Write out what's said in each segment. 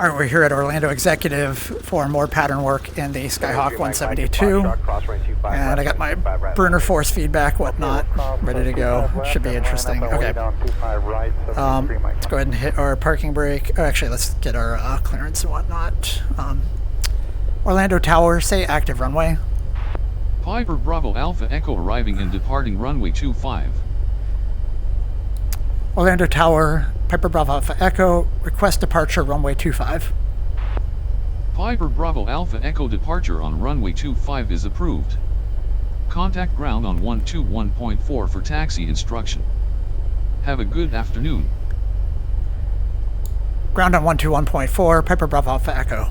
All right, we're here at Orlando Executive for more pattern work in the Skyhawk 172. And I got my Brunner force feedback, whatnot, ready to go. Should be interesting. Okay. Let's go ahead and hit our parking brake. Oh, actually, let's get our clearance and whatnot. Orlando Tower, say active runway. Piper Bravo Alpha Echo arriving and departing runway 25. Orlando Tower, Piper Bravo Alpha Echo, request departure runway 25. Piper Bravo Alpha Echo departure on runway 25 is approved. Contact ground on 121.4 for taxi instruction. Have a good afternoon. Ground on 121.4, Piper Bravo Alpha Echo.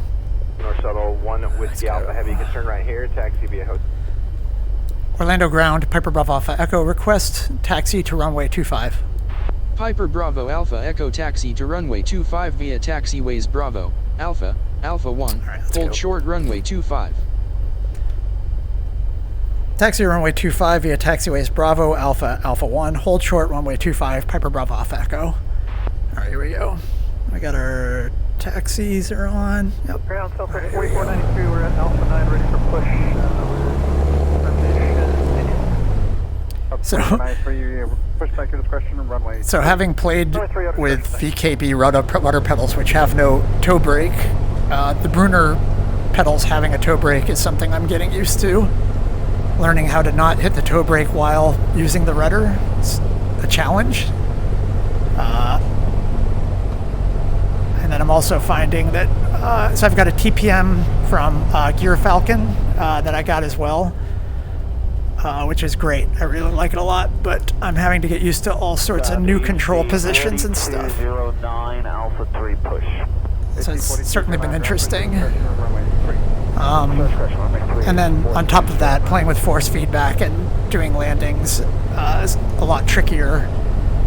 North Shuttle 1 Whiskey Alpha Heavy, you can turn right here, taxi via hotel. Orlando ground, Piper Bravo Alpha Echo, request taxi to runway 25. Piper Bravo Alpha Echo taxi to runway 25 via taxiways Bravo, Alpha, Alpha 1, hold short runway 25. Taxi runway 25 via taxiways Bravo, Alpha, Alpha 1, hold short runway 25, Piper Bravo Alpha Echo. Alright, here we go. We got our taxis are on. Yep. Ground Southwest 4493, we're at Alpha 9 ready for push. So having played with VKB rudder pedals which have no toe brake, the Brunner pedals having a toe brake is something I'm getting used to. Learning how to not hit the toe brake while using the rudder is a challenge. And then I'm also finding that, so I've got a TPM from Gear Falcon that I got as well. Which is great. I really like it a lot, but I'm having to get used to all sorts of new control positions and stuff. 09 Alpha 3 push. So it's certainly been interesting. And then on top of that, playing with force feedback and doing landings is a lot trickier.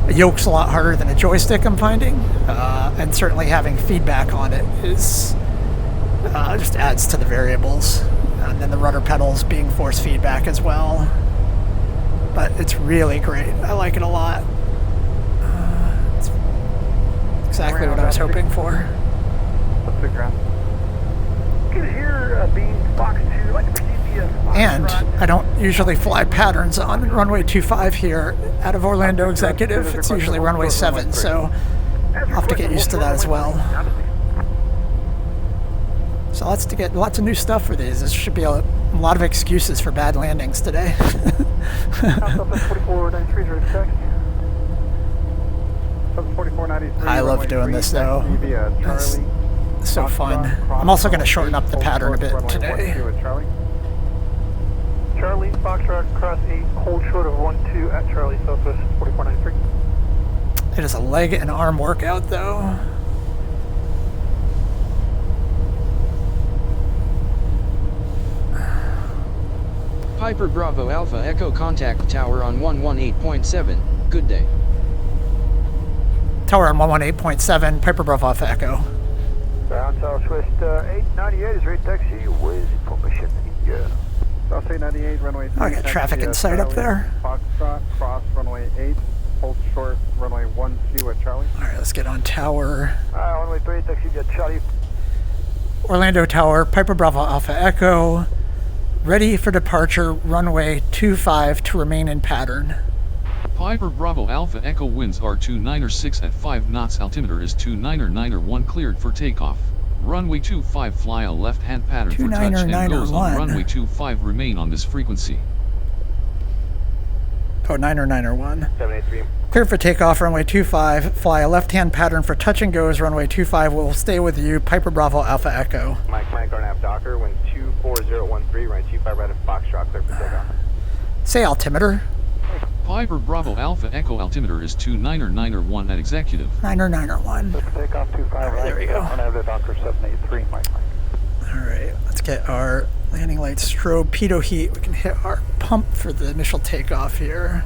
A yoke's a lot harder than a joystick, I'm finding. And certainly having feedback on it is just adds to the variables. And then the rudder pedals being force feedback as well. But it's really great. I like it a lot. It's exactly what I was hoping for. And I don't usually fly patterns on runway 25 here out of Orlando Executive. It's usually runway 7, so I'll have to get used to that as well. So lots of new stuff for these. This should be a lot of excuses for bad landings today. I love doing this though. It's so fun. I'm also going to shorten up the pattern a bit today. Charlie, Foxtrot, cross 8, hold short of 1-2 at Charlie, Southwest 4493. It is a leg and arm workout though. Piper Bravo Alpha Echo contact tower on 118.7, good day. Tower on 118.7, Piper Bravo Alpha Echo. Ground Southwest 898 is ready taxi with information in gear. South 898, runway 3. I got traffic in sight up there. Foxtrot, cross runway 8, hold short runway 1C with Charlie. Alright, let's get on tower. Runway 3, taxi via Charlie. Orlando Tower, Piper Bravo Alpha Echo. Ready for departure, runway 25 to remain in pattern. Piper Bravo Alpha Echo winds are 296 at 5 knots. Altimeter is 29901 cleared for takeoff. Runway 25 fly a left-hand pattern for touch and goes on runway 25 remain on this frequency. Oh, 901. 783. Clear for takeoff, runway 25. Fly a left-hand pattern for touch and goes, runway 25 will stay with you, Piper Bravo Alpha Echo. Mike Garnap Docker, wind 24013, runway 25 right at Foxtrot, clear for takeoff. Say altimeter. Piper Bravo Alpha Echo altimeter is 29901 at executive. 901. Takeoff 25 right. There we go. And I have the Docker 783, Mike. Alright, let's get our landing light strobe pitot heat. We can hit our pump for the initial takeoff here.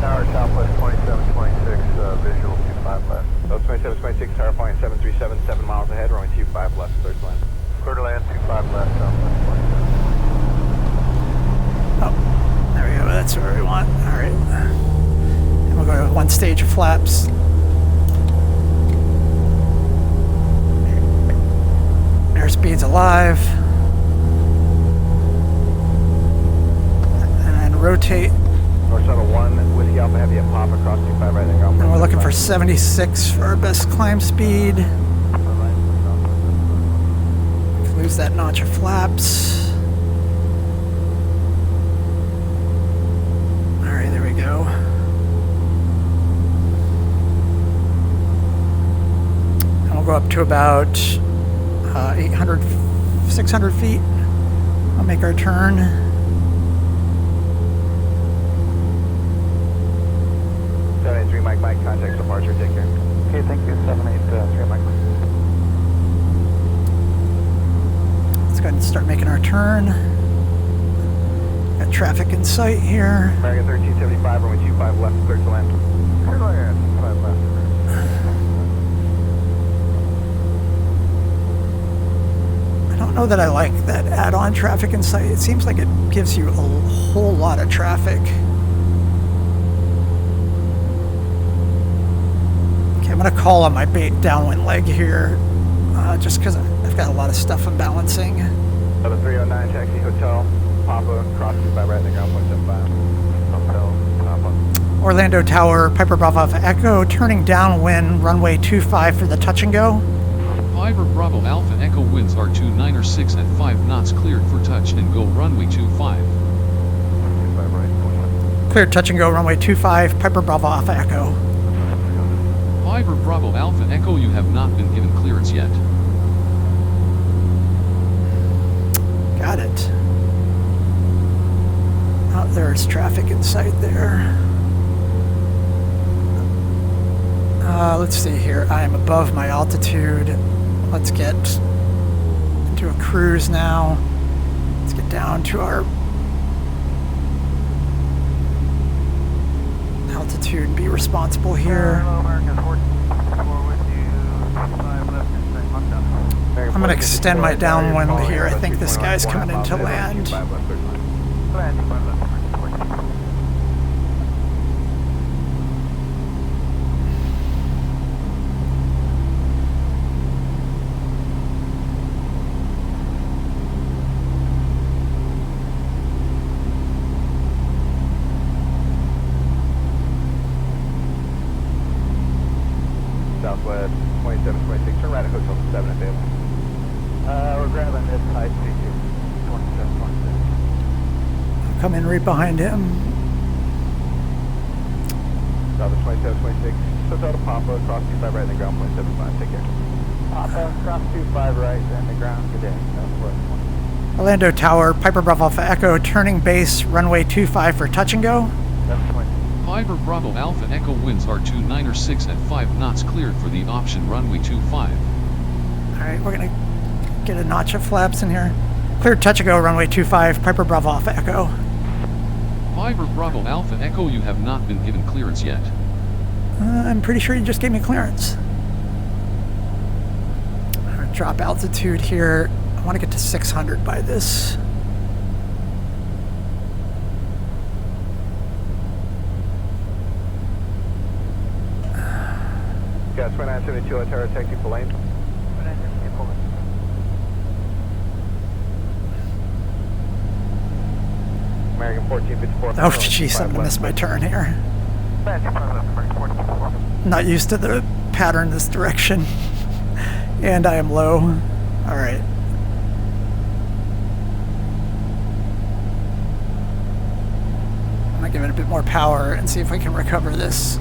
Tower Southwest 2726, visual 25 left. So 2726, tower point 737, 7 miles ahead, runway 25 left, clear to land. Clear to land 25 left, Southwest 27. want. All right. And we'll go to 1 stage of flaps. Airspeed's alive. And rotate. North Shuttle 1, Whiskey Alpha Heavy at Pop across 25 right there. And we're looking for 76 for our best climb speed. Lose that notch of flaps. Alright, there we go. And we'll go up to about 800, 600 feet. I'll make our turn. 783 Mike, contact departure, take care. Okay, thank you. 783 Mike. Let's go ahead and start making our turn. Got traffic in sight here. American 1375, runway 25 left, clear to land. Clear to land, 5 left. I don't know that I like that add-on traffic in sight. It seems like it gives you a whole lot of traffic. Okay, I'm going to call on my bait downwind leg here, just because I've got a lot of stuff I'm balancing. 309 taxi hotel, Papa, cross 25 right in the ground, 175. Hotel, Papa. Orlando Tower, Piper Bravo Alpha Echo, turning downwind, runway 25 for the touch and go. Piper Bravo Alpha Echo winds are 296 at 5 knots cleared for touch and go runway 25. Clear touch and go, runway 25, Piper Bravo Alpha Echo. Piper Bravo Alpha Echo, you have not been given clearance yet. Got it. Oh, there's traffic in sight there. Let's see here. I am above my altitude. Let's get into a cruise now. Let's get down to our altitude and be responsible here. I'm going to extend my downwind here. I think this guy's coming into land. Southwest 2726, turn right at Hotel 7 available. We're grabbing this high speed here, 2726. Come in right behind him. Southwest 2726, Hotel to Papa, cross 25 right in the ground, 0.75, take care. Papa, cross 25 right in the ground, good day, Southwest 20. Orlando Tower, Piper Bravo Alpha Echo, turning base, runway 25 for touch and go. 720. Piper Bravo Alpha Echo winds are 296 at 5 knots cleared for the option runway 25. Alright, we're going to get a notch of flaps in here. Clear touch and go, runway 25, Piper Bravo Alpha Echo. Piper Bravo Alpha Echo, you have not been given clearance yet. I'm pretty sure you just gave me clearance. Drop altitude here. I want to get to 600 by this. Got 2972 Otero, taxi for lane. American 1454. Oh, jeez, I'm going to miss my turn here. Not used to the pattern this direction. And I am low. Alright. I'm going to give it a bit more power and see if I can recover this.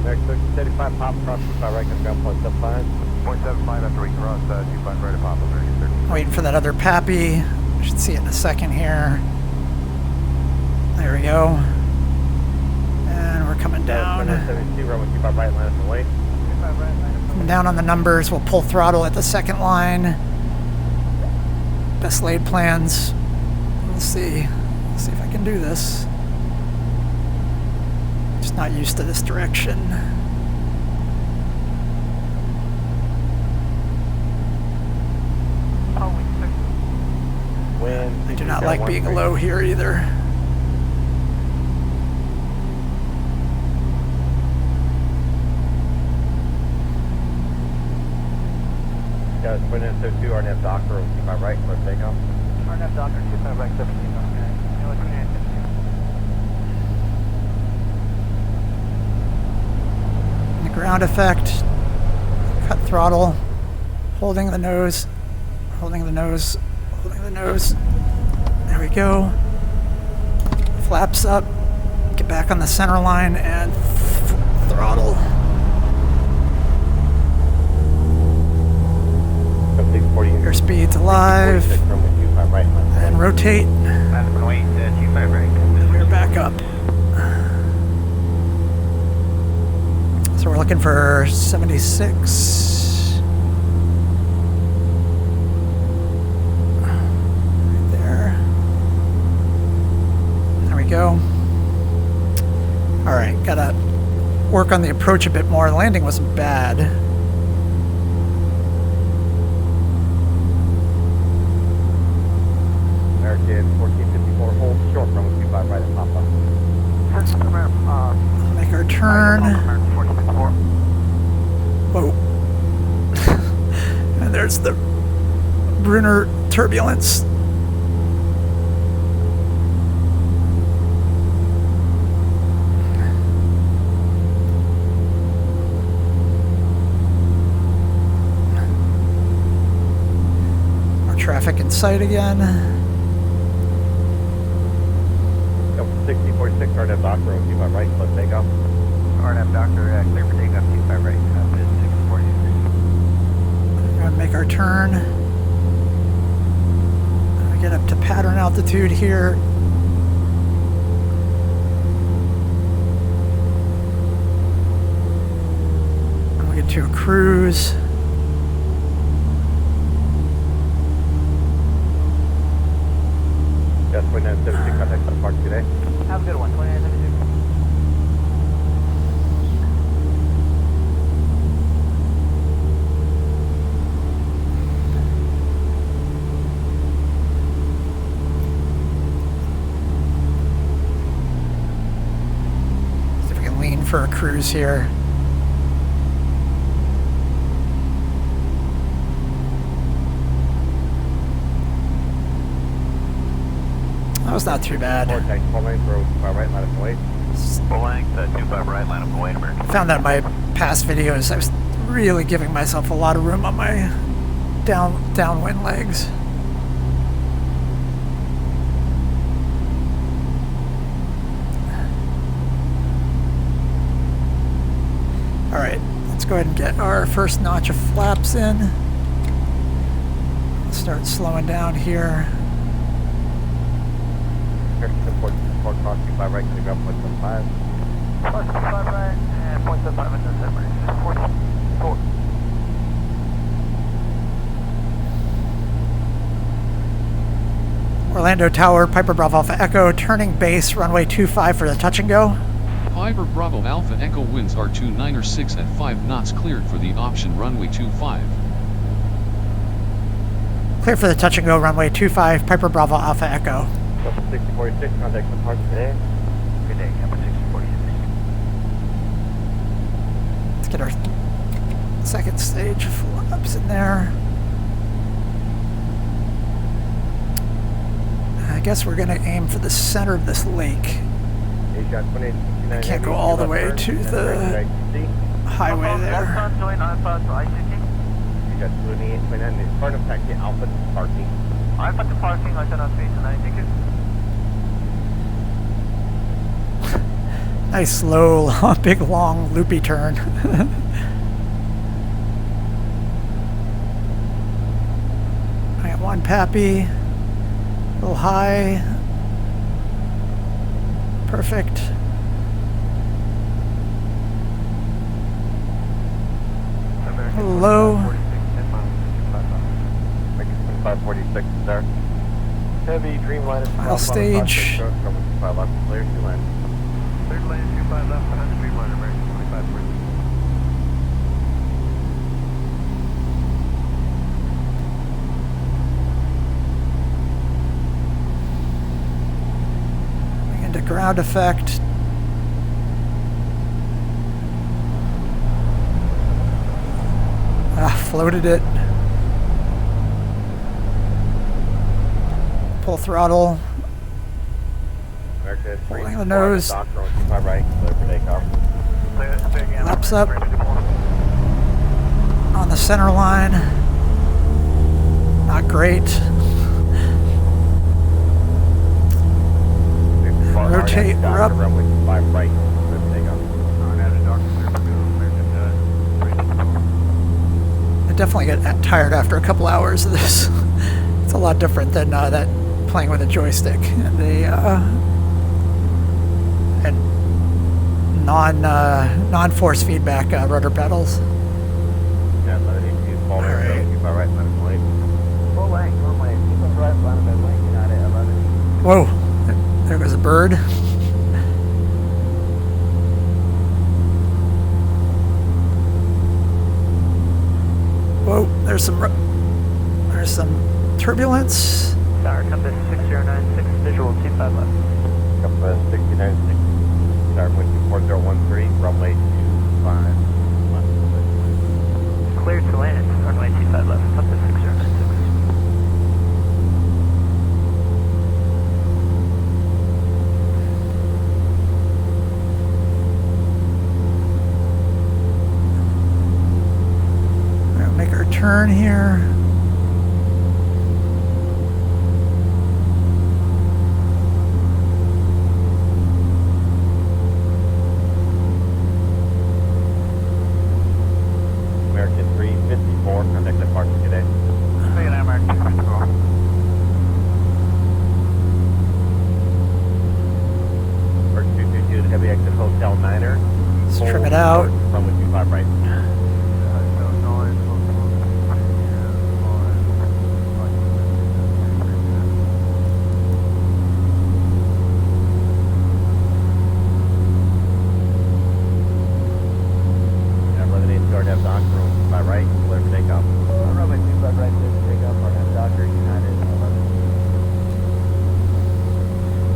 Next 35 pop cross 25 right, can go 0.75. 0.75 after we cross 25 right at Papa 30. Waiting for that other Pappy. Should see it in a second here. There we go. And we're coming down. Coming down on the numbers. We'll pull throttle at the second line. Best laid plans. We'll see. Let's see if I can do this. Just not used to this direction. not like being low here either. Guys, when it's 2, RNF Doctor, will keep my right, clear takeoff. RNF Doctor, 25 right, 17, okay. The ground effect, cut throttle, holding the nose, holding the nose, holding the nose. There we go. Flaps up, get back on the center line and throttle. Airspeed's alive. And rotate. We're back up. So we're looking for 76. Right there. There we go. All right, gotta work on the approach a bit more. The landing wasn't bad. American 1454, hold short from 25 right at Papa. Make our turn. Whoa. And there's the Brunner turbulence. Our traffic in sight again. 6046, RNF Doctor, will keep my right, close takeoff. RNF Doctor, clear for takeoff, 25 right, 6046. We're gonna make our turn. We get up to pattern altitude here. And we get to a cruise. Yes, 2972, contact the park today. Have a good one, 2972. See if we can lean for a cruise here. That was not too bad. Full length, right, line up away. Full length, 25 right, line up away, American. I found that in my past videos, I was really giving myself a lot of room on my downwind legs. All right, let's go ahead and get our first notch of flaps in. Start slowing down here. Support cross 25 right, clear ground, 0.75. Cross 25 right, and 0.75 into December. 44. Orlando Tower, Piper Bravo Alpha Echo, turning base, runway 25 for the touch and go. Piper Bravo Alpha Echo winds are 296 at 5 knots, cleared for the option runway 25. Clear for the touch and go, runway 25, Piper Bravo Alpha Echo. 6046, contact the park today. Good day, number 6046. Let's get our second stage of flaps in there. I guess we're going to aim for the center of this lake. I can't go all the way to the highway there. You got 28.9, it's part of taxi Alpha to parking. Alpha to parking, I cannot face an ticket. Nice slow, big long loopy turn. I got one Pappy, a little high, perfect. Low. 546 is there. Heavy Dreamliner. Final stage. Clear, 2 lane. Third lane, 25 left, 100 Dreamliner, American 2540. sound effect. Floated it. Pull throttle. Holding the nose. Laps up. On the center line. Not great. Rotate up. I definitely get tired after a couple hours of this. It's a lot different than that playing with a joystick and the and non-force feedback rudder pedals. Whoa, there goes a bird. Whoa, there's some turbulence. Tower, compass 6096, visual 25 left. Compass 6096, tower, wind 24013, runway 25 left. Clear to land, runway 25 left, compass 6096. Make our turn here. American 354, contact departure today. Taking out American 354. American 222, heavy exit hotel 9er. Let's trim it out. Runway 25 right.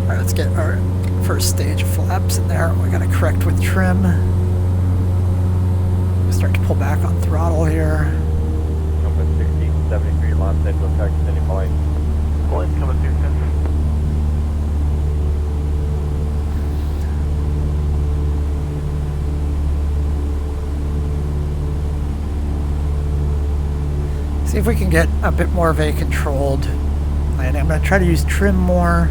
Let's get our first stage of flaps in there. We gotta correct with trim. Start to pull back on throttle here. Compass 6073, Los Angeles, Texas, any point. Point, compass 210. See if we can get a bit more of a controlled landing. I'm gonna try to use trim more.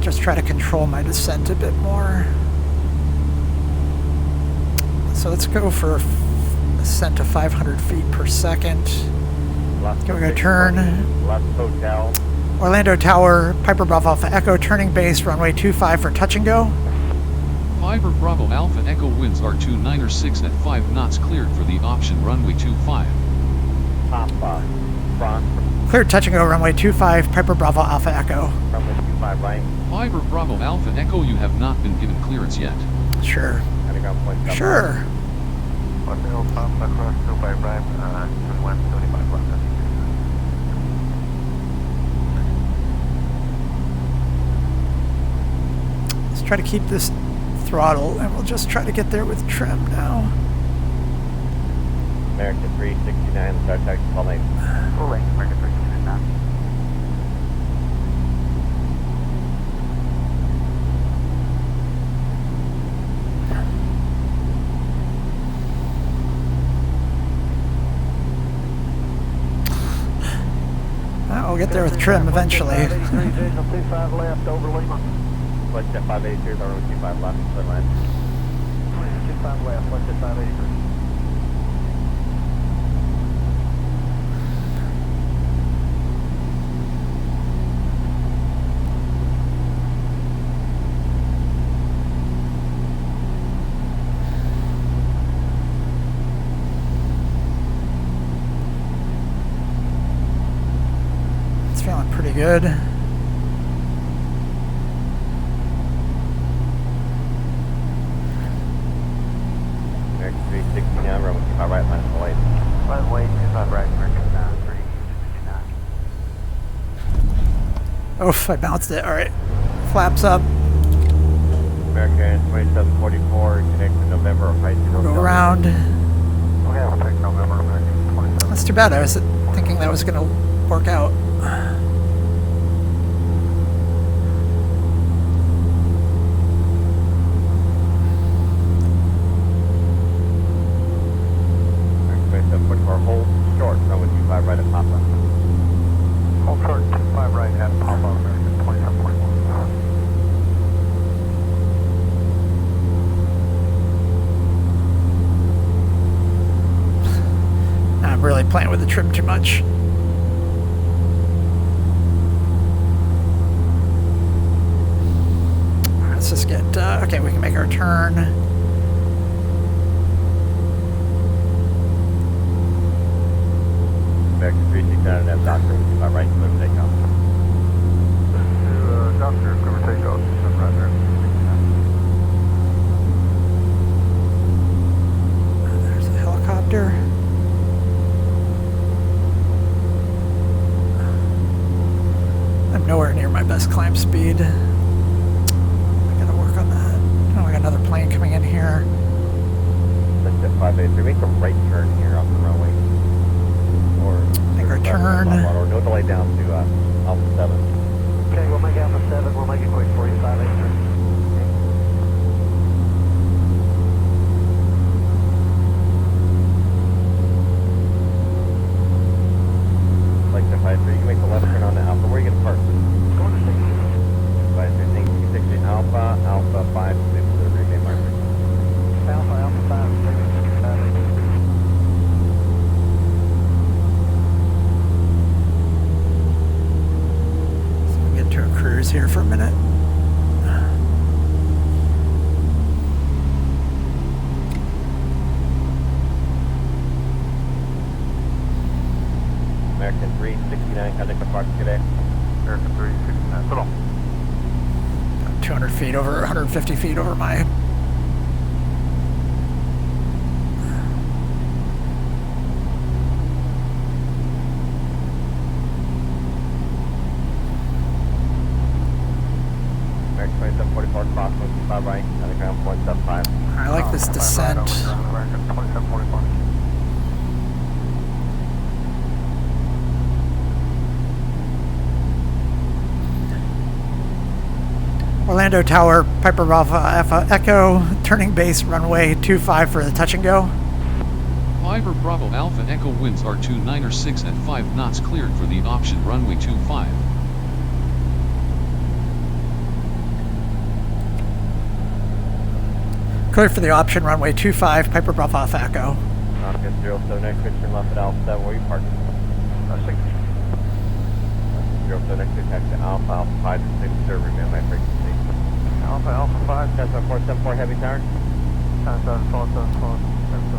Just try to control my descent a bit more. So let's go for ascent to 500 feet per second. Here we go, turn. Orlando Tower, Piper Bravo Alpha Echo, turning base, runway 25 for touch and go. Piper Bravo Alpha Echo winds are 296 at 5 knots, cleared for the option runway 25. Papa, front. Cleared touch and go, runway 25, Piper Bravo Alpha Echo. Runway 25 right. Piper Bravo Alpha Echo, you have not been given clearance yet. Sure. Sure. One hill, Papa, cross 2 by right, 2175 left. Let's try to keep this throttle, and we'll just try to get there with trim now. American 369, start taxi, full lane. Full lane, American 369. We'll get there with trim eventually. 25 left over Lima. Flight jet 583, runway 25 left, clear line. 25 left, flight jet 583. Feeling pretty good. American 369, runway 25 right, line full lane. Runway 25 right, American 369. Oof, I bounced it. Alright. Flaps up. American 2744, connect to November or High 0. Go around. Okay, we'll take November, American 27. That's too bad. I was thinking that was going to work out. American 2744, hold short, runway 25 right at Papa. Hold short, 25 right at Papa, American 2741. I'm really playing with the trim too much. Let's just get, okay, we can make our turn. American 369 and Doctor, 25 right, clear for takeoff. Doctor, clear for takeoff, right there. There's a helicopter. I'm nowhere near my best climb speed. I gotta work on that. Oh, I got another plane coming in here. Let's get 583, make a right turn here off the runway. Or Make our turn. Or no delay down to Alpha 7. Okay, we'll make Alpha 7, we'll make it quick for you, 583. Like the 53, you can make the left turn on the Alpha. Where are you going to park? Go to 60. 553, Alpha, Alpha 5, 6, the remain marker. Alpha, Alpha 5, 6, 5, 8. So we get to a cruise here for a minute. American 369, contact the park today. American 369, put on. 200 feet over, 150 feet over my. American 2744, cross 125 right, on the ground, 175. I like this descent. American 2744. Orlando Tower, Piper Bravo Alpha Echo, turning base runway 25 for the touch and go. Piper Bravo Alpha Echo winds are 296 at 5 knots cleared for the option runway 25. Clear for the option runway 25, Piper Bravo Alpha Echo. Oscar 07, Christian left at Alpha 7, where are you parking? 60. 07, taxi to Alpha, Alpha 5 to 6, sir, remain my frequency. Alpha, Alpha 5. Cessna 474 heavy tower. Cessna 474,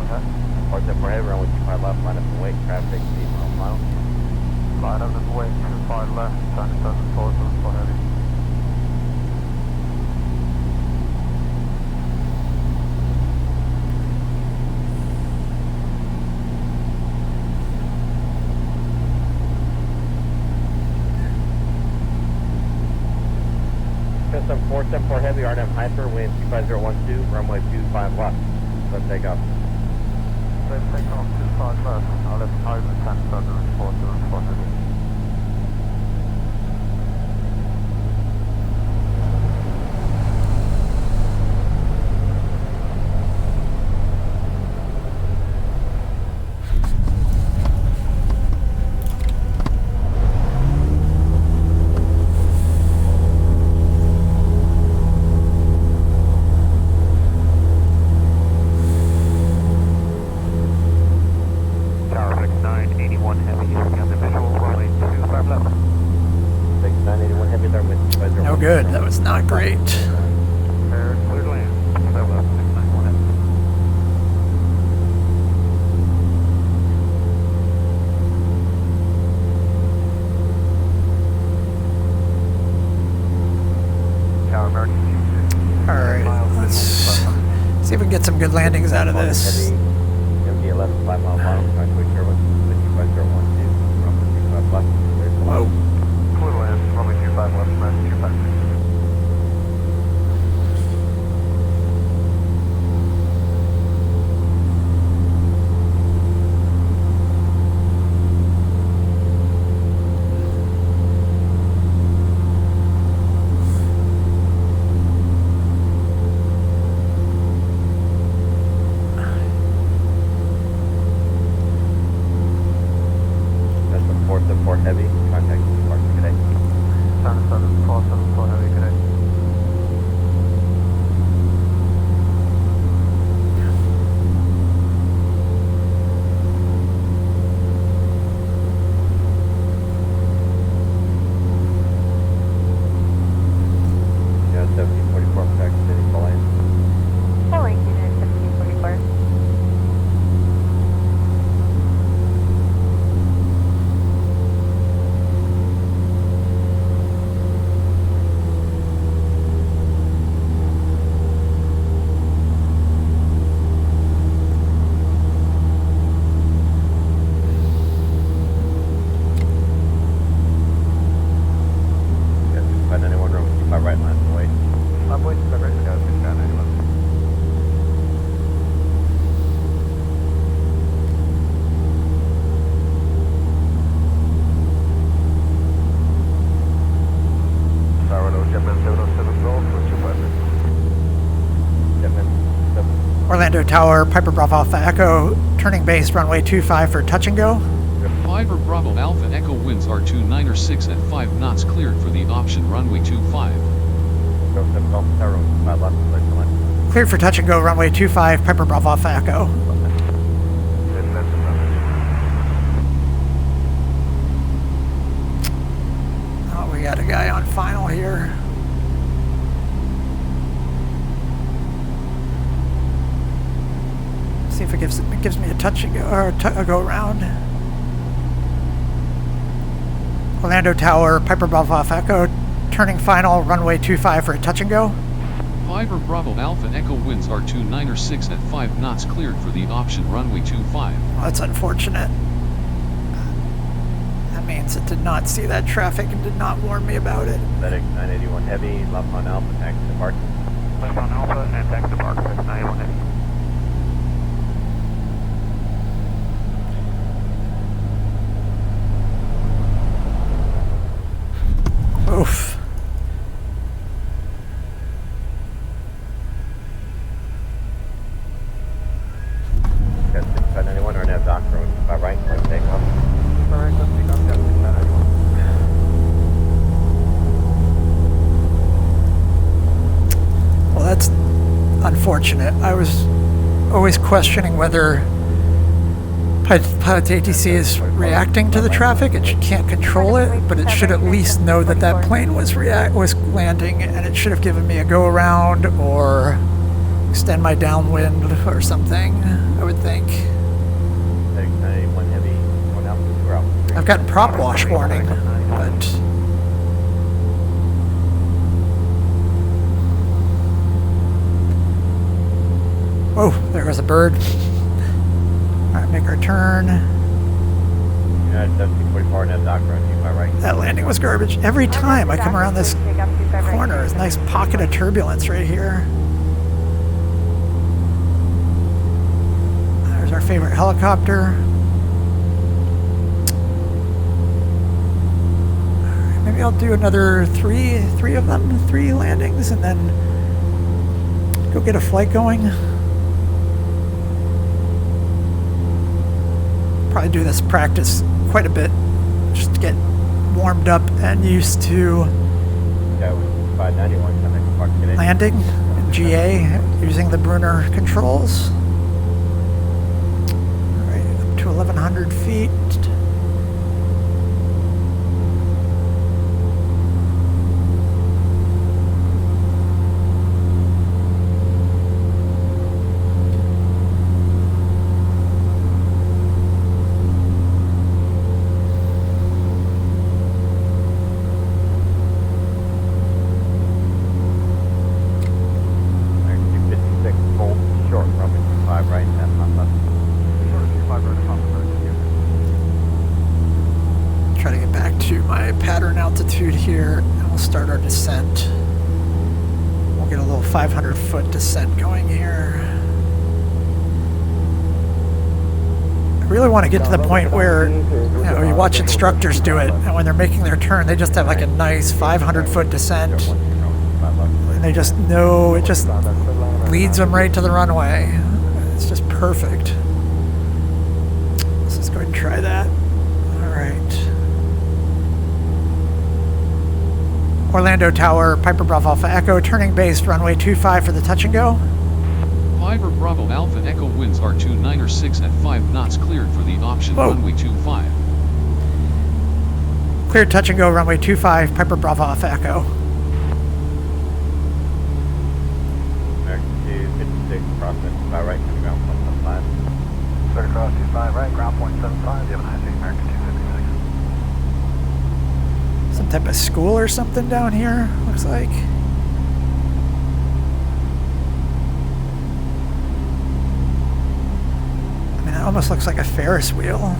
heavy. 474 heavy, runway 25 left, line up and wait, traffic 8 miles per mile. Line up and wait, 25 left, Cessna 474 heavy. Cessna 474 heavy, RNM Hyper, wind 25012, runway 25 left. Let's take off. Let's take off 25 left. I'll let Hyper Cessna 474 heavy. Good, that was not great. Clear land. 691 heavy. Tower American 26. Alright, let's see if we can get some good landings out of this. MD 11, 5 mile bottom, trying to ensure what's 25012, runway 25 left. Whoa. Clear land, runway 25 left, American 25. Heavy, contact Park today. 77474 Heavy, good day. Yeah, 1744 back to City Falling. Falling unit 1744. Yeah, 591 room, keep my right line away. My boys, the right scout, 691. Sourdough, Jetman 707 Golf, what's your weapon? Jetman 7. Orlando Tower, Piper Bravo Alpha Echo, turning base runway 25 for touch and go. Piper Bravo Alpha Echo winds are 296 at 5 knots cleared for the option runway 25. Go 7 Golf, Tower, 5 left, place the line. Cleared for touch and go runway 25, Piper Bravo Alpha Echo. Oh, we got a guy on final here. See if it gives me a touch and go, or a go around. Orlando Tower, Piper Bravo Alpha Echo, turning final, runway 25 for a touch and go. Piper Bravo Alpha Echo winds are 296 at 5 knots cleared for the option runway 25. Well, that's unfortunate. That means it did not see that traffic and did not warn me about it. Medic 981 Heavy, left on Alpha, taxi to Park. Left on Alpha and taxi to Park, 981 Heavy. Oof. Got 6591 or nav dock road, by right, let's take off. Alright, let's take off, got 6991. Well, that's unfortunate. I was always questioning whether Pilot2ATC is reacting to the traffic. It can't control it, but it should at least know that that plane was landing, and it should have given me a go around or extend my downwind or something, I would think. Medic 981 Heavy, going out, we're out. I've gotten prop wash warning, but whoa, there goes a bird. All right, make our turn. United 1744 nav dock road, keep my right. That landing was garbage. Every time I come around this corner, there's a nice pocket of turbulence right here. There's our favorite helicopter. All right, maybe I'll do another three of them, 3 landings, and then go get a flight going. Probably do this practice quite a bit, just to get warmed up and used to Yeah, 591 coming to Park today. landing in GA using the Brunner controls. All right, up to 1,100 feet. Try to get back to my pattern altitude here, and we'll start our descent. We'll get a little 500-foot descent going here. I really want to get to the point where, you watch instructors do it, and when they're making their turn, they just have like a nice 500-foot descent, and they just know, it just leads them right to the runway. It's just perfect. Let's just go ahead and try that. All right. Orlando Tower, Piper Bravo Alpha Echo, turning base runway 25 for the touch and go. Piper Bravo Alpha Echo winds are 296 at 5 knots cleared for the option runway 25. Cleared touch and go runway 25, Piper Bravo Alpha Echo. American 256, crossing by right to ground point 75. Clear across 25 right, ground point 75. You have a nice day, American 256. Some type of school or something down here, looks like. I mean, it almost looks like a Ferris wheel.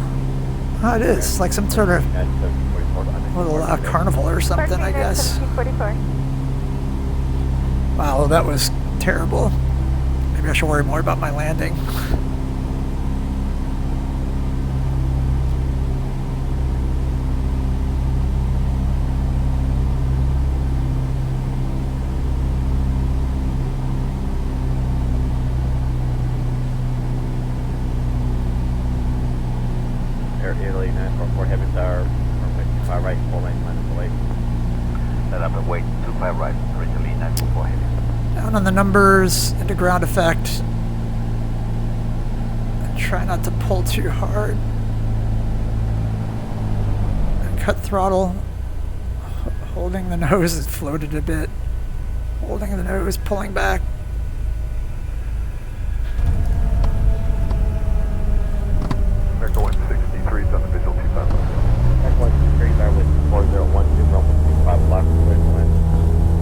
Oh, it is. It's like some sort of little carnival or something, I guess. Wow, that was terrible. Maybe I should worry more about my landing. Italy 944 Heaven Tower, runway 25 right, 4 lanes, minus away. Set up and wait, 25 right, Italy 944 heavy. Down on the numbers, into ground effect. And try not to pull too hard. And cut throttle. Holding the nose, it floated a bit. Holding the nose, pulling back. America 163 is on the visual 25 left. America 163, bear with 4012, runway 25 left, clear to land.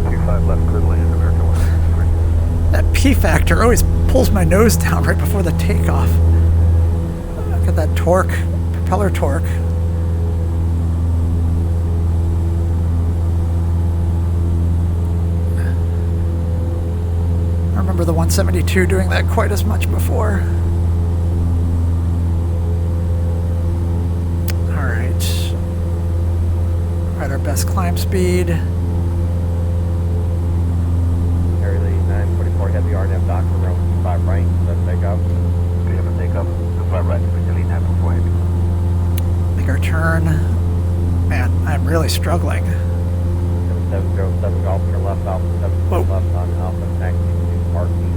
25 left, clear to land, America 163. That P factor always pulls my nose down right before the takeoff. Look at that torque, propeller torque. I remember the 172 doing that quite as much before. Alright. At our best climb speed. Italy 944 Heavy RNF dock for runway 25 right, let's take off. We have a takeoff, 25 right, Italy 944 heavy. Make our turn. Man, I'm really struggling. 707 Golf to your left, Alpha 7 left on Alpha taxi to parking.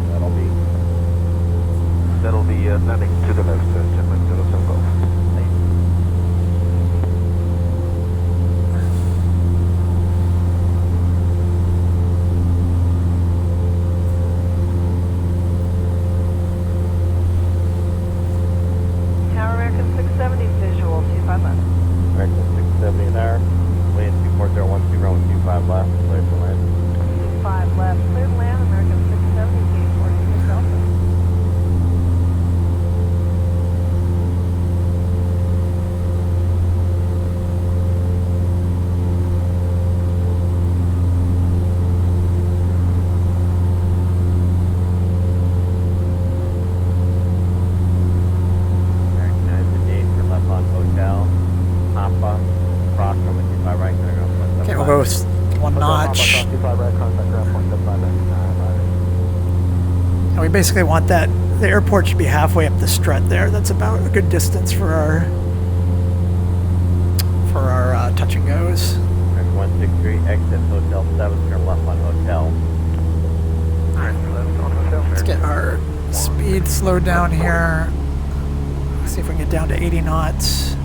That'll be landing to the left, gentlemen, 07 Golf. Tower American 670 visual 25 left. American 670 in there. Wind 24012, runway 25 left, clear to land. 25 left, clear to land, American 670, gate 46 Alpha. American 958 for left on hotel. Papa, cross runway 25 right, clear ground point 75. Okay, we'll go one notch. 25 right, contact ground point 75. And we basically want that, the airport should be halfway up the strut there. That's about a good distance for our touch and goes. American 163, exit hotel 7, turn left on hotel. Let's get our speed slowed down here. See if we can get down to 80 knots.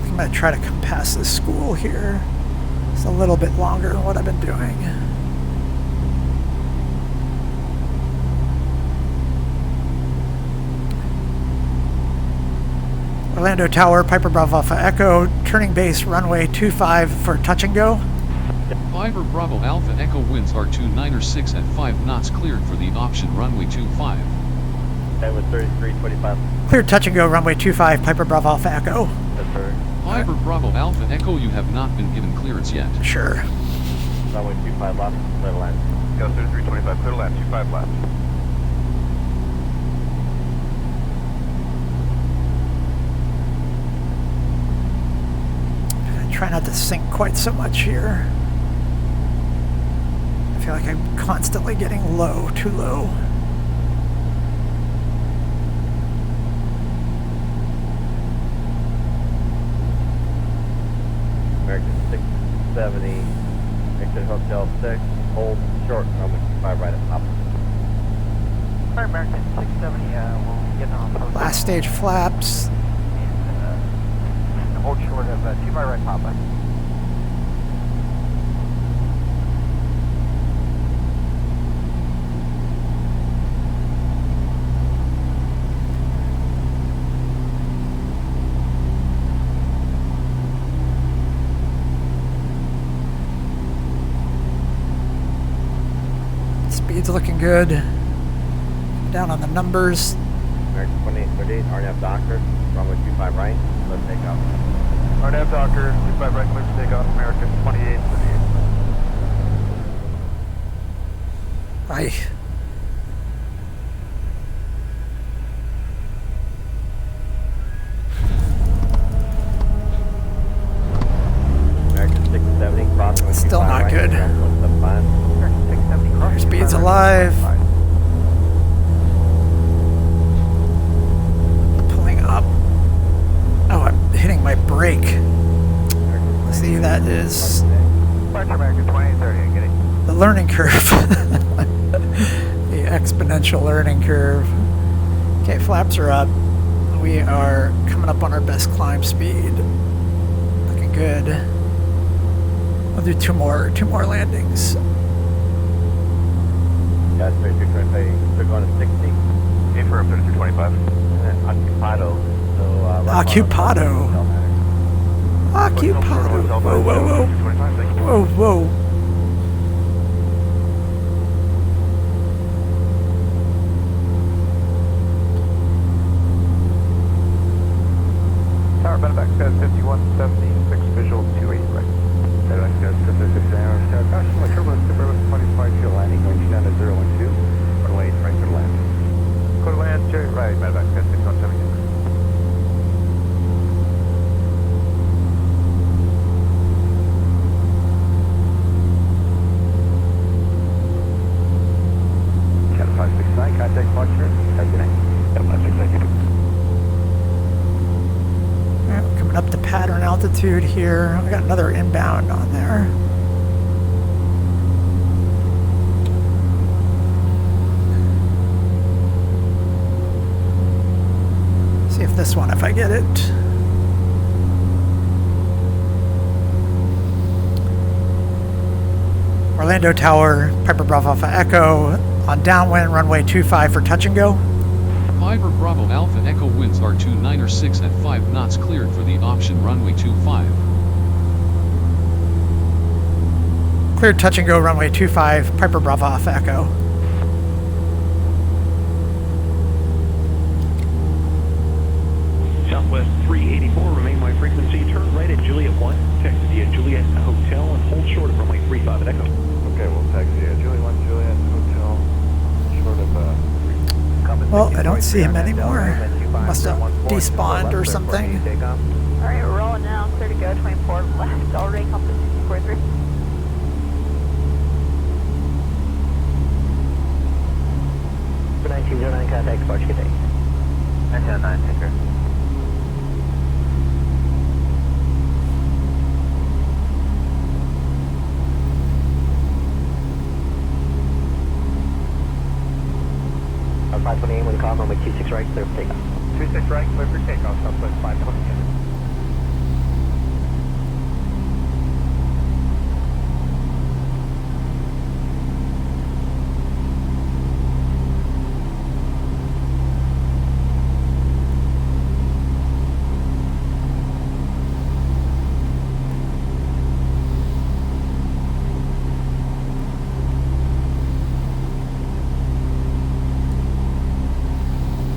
I'm going to try to come past this school here. It's a little bit longer than what I've been doing. Orlando Tower, Piper Bravo Alpha Echo, turning base runway 25 for touch and go. Piper Bravo Alpha Echo winds are 296 at 5 knots cleared for the option runway 25. Okay, with 3325. Cleared touch and go runway 25, Piper Bravo Alpha Echo. That's her. Piper Bravo Alpha Echo, you have not been given clearance yet. Sure. Runway 25 left, clear to land. Go 3325, clear to land, 25 left. Try not to sink quite so much here. I feel like I'm constantly getting low, too low. 670, exit Hotel 6, hold short, runway 25 right at top. Alright, American 670, we'll get on post. Last stage flaps. And hold short of 25 right Papa. Speed's looking good. Down on the numbers. American 2838, RNAV Docker, runway 25 right, let's take off. RNAV Docker, 25 right, clear for takeoff, American 2838. Aye. American 670, crossing with Still 25 not right, good. 175. American 670, cross. Speed's alive. Pulling up. Oh, I'm hitting my brake. See, that is Departure American 2838, getting. the learning curve. The exponential learning curve. Okay, flaps are up. We are coming up on our best climb speed. Looking good. I'll do two more landings. Yeah, 3225, still going to 60. Aim for 3225. Occupado. So, Occupado. Occupado. Whoa, whoa, whoa. Whoa, whoa. Tower Beneback says 5176, visual 28 right. Beneback says 56 hours. Caution, my turbo super 25 fuel landing, going down to 012. Runway right to land. Clear to land, Jerry right, Beneback says 6176. Contact Buttkicker. Have a good night. Yep, 5692. Alright, we're coming up to pattern altitude here. We got another inbound on there. See if this one, if I get it. Orlando Tower, Piper Bravo Alpha Echo. On downwind, runway 25 for touch and go. Piper Bravo Alpha Echo winds are 296 at 5 knots cleared for the option runway 25. Cleared touch and go, runway 25, Piper Bravo Alpha Echo. Southwest 384, remain my frequency, turn right at Juliet 1, taxi at Juliet Hotel, and hold short of runway 35 at Echo. Okay, we'll taxi at Juliet 1, Juliet Hotel, short of Well, I don't see him anymore. Must have despawned or something. Alright, we're rolling now. Clear to go. 24 left. Already compass 43. For 1909, contact departure, good day. 1909, take care. On 528 with a call, runway 26 right, clear for takeoff. 26 right, clear for takeoff, Southwest 528.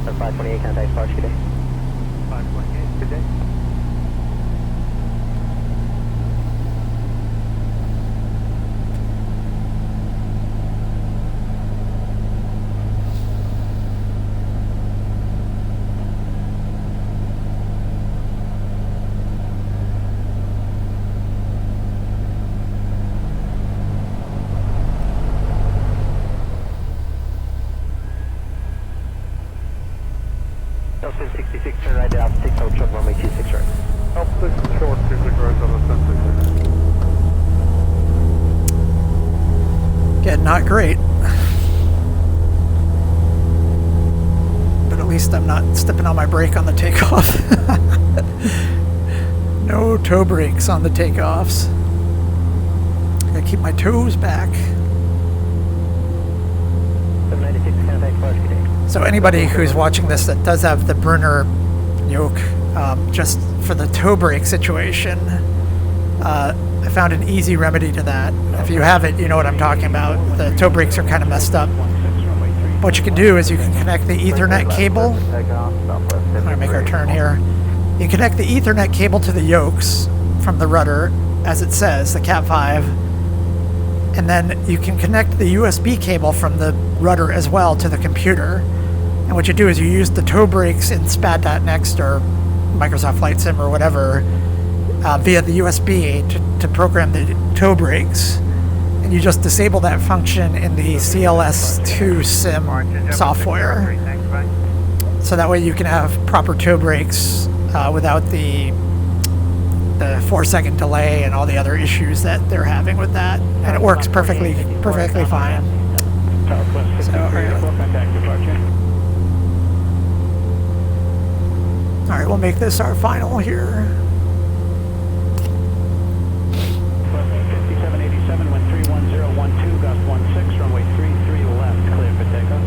On 528, contact departure, good day. 528, good day. Yeah, not great. But at least I'm not stepping on my brake on the takeoff. No toe brakes on the takeoffs. Gotta keep my toes back. 796, contact flash grenade. So anybody who's watching this that does have the Brunner yoke, just for the toe brake situation, I found an easy remedy to that. If you have it, you know what I'm talking about. The toe brakes are kind of messed up. What you can do is you can connect the Ethernet cable. I'm going to make our turn here. You connect the Ethernet cable to the yokes from the rudder, as it says, the Cat5. And then you can connect the USB cable from the rudder as well to the computer. And what you do is you use the toe brakes in SPAD.next or Microsoft Flight Sim or whatever via the USB to program the toe brakes. And you just disable that function in the CLS-2 sim software. So that way you can have proper toe brakes without the 4-second delay and all the other issues that they're having with that. And it works perfectly fine. So, all right, we'll make this our final here. 5787, wind 31012, gust 16, runway 33 left, clear for takeoff.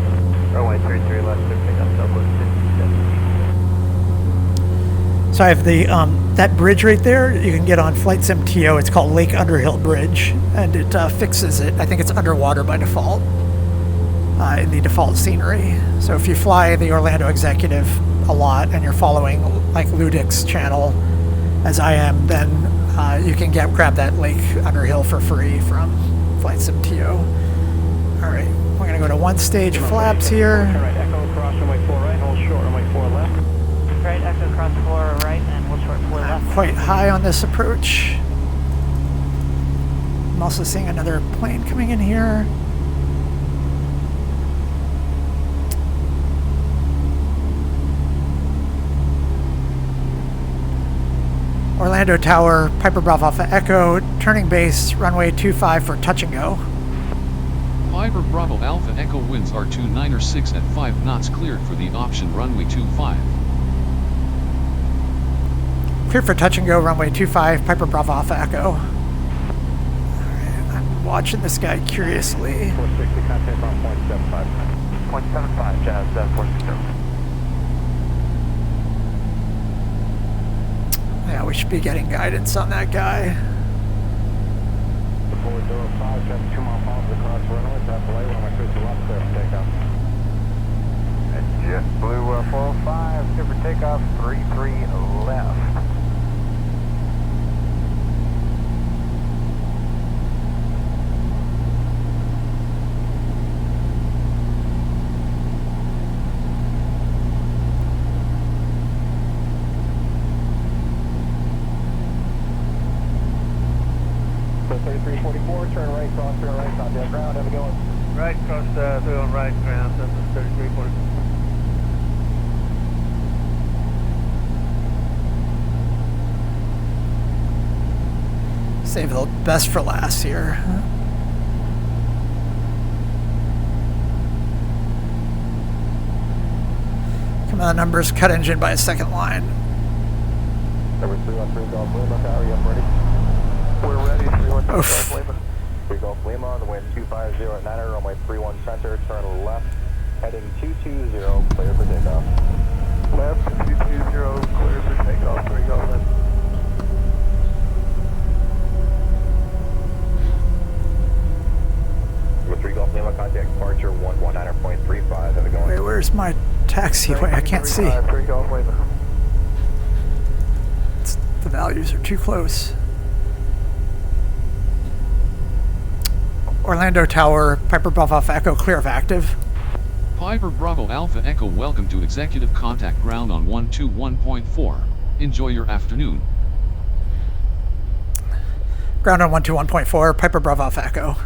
Runway 33 left, clear for takeoff, Southwest 57. So I have the that bridge right there. You can get on Flight Sim TO. It's called Lake Underhill Bridge, and it fixes it. I think it's underwater by default in the default scenery. So if you fly the Orlando Executive a lot and you're following like Ludic's channel, as I am, then you can grab that Lake Underhill for free from Flight Sim TO. All right, we're gonna go to one stage flaps here. Right, echo across runway 4 right, hold short runway 4 left. Right, echo across 4 right, and we'll short 4 left. Quite high on this approach. I'm also seeing another plane coming in here. Orlando Tower, Piper Bravo Alpha Echo, turning base, runway 25 for touch and go. Piper Bravo Alpha Echo winds are 296 at 5 knots cleared for the option runway 25. Cleared for touch and go, runway 25, Piper Bravo Alpha Echo. Alright, I'm watching this guy curiously. 460, contact on 0.75. 0.75, Jazz, 460. Yeah, we should be getting guidance on that guy. 405, just 2 mile follow the cross runway, tap delay, runway 50 left, clear for takeoff. And JetBlue 405, clear for takeoff, 33 left. So 3344, turn right, cross ground, have a go. Right, cross through on right ground, that's 3340. Save the best for last here. Come on, numbers, cut engine by a second line. Number 313 Golf Lima, are you up ready? We're ready, 313 Oof. Golf Lima. 3 Golf Lima, the wind 250 at 9er, runway 31 center, turn left, heading 220, clear for takeoff. Left, 220, clear for takeoff, 3 Golf Lima. Number 3 Golf Lima, contact departure 119.35, have a go. Wait, where's my taxiway? I can't see. 3 Golf Lima. The values are too close. Orlando Tower, Piper Bravo Alpha Echo, clear of active. Piper Bravo Alpha Echo, welcome to executive contact ground on 121.4. Enjoy your afternoon. Ground on 121.4, Piper Bravo Alpha Echo.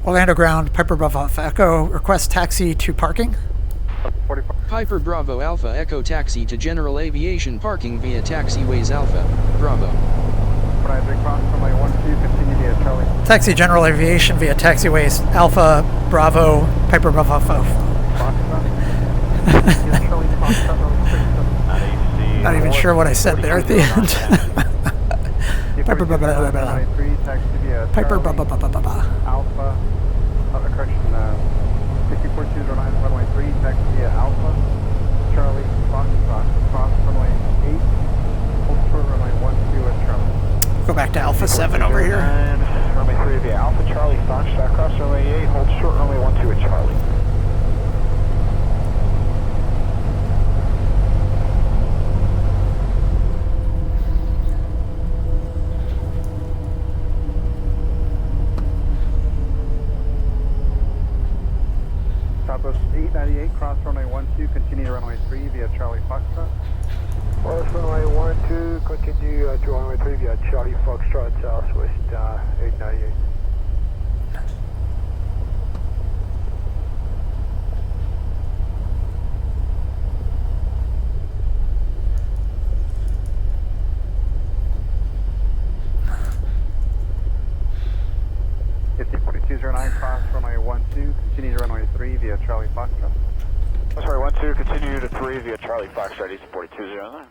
Orlando ground, Piper Bravo Alpha Echo, request taxi to parking. 45. Piper Bravo Alpha Echo taxi to general aviation parking via taxiways Alpha, Bravo. Right, big cross runway 12, continue via Taxi General Aviation via taxiways Alpha Bravo Piper Bravo. Not even sure what I said there at the end. Piper Bravo. Piper Bravo. Alpha, correction, 64209, runway 3, taxi via Alpha, Charlie, Foxtrot, cross runway 8, hold short runway 12 at Charlie. Go back to Alpha 7 over here. And runway 3 via Alpha, Charlie, Foxtrot, cross runway 8, hold short runway 12 at Charlie. Southwest 898, cross runway 12, continue to runway 3 via Charlie Foxtrot. Cross runway 12, continue to runway 3 via Charlie Foxtrot, Southwest 898. It's 4209, cross runway 12, continue to runway 3 via Charlie Foxtrot. Sorry, 12, continue to 3 via Charlie Foxtrot, East 4209.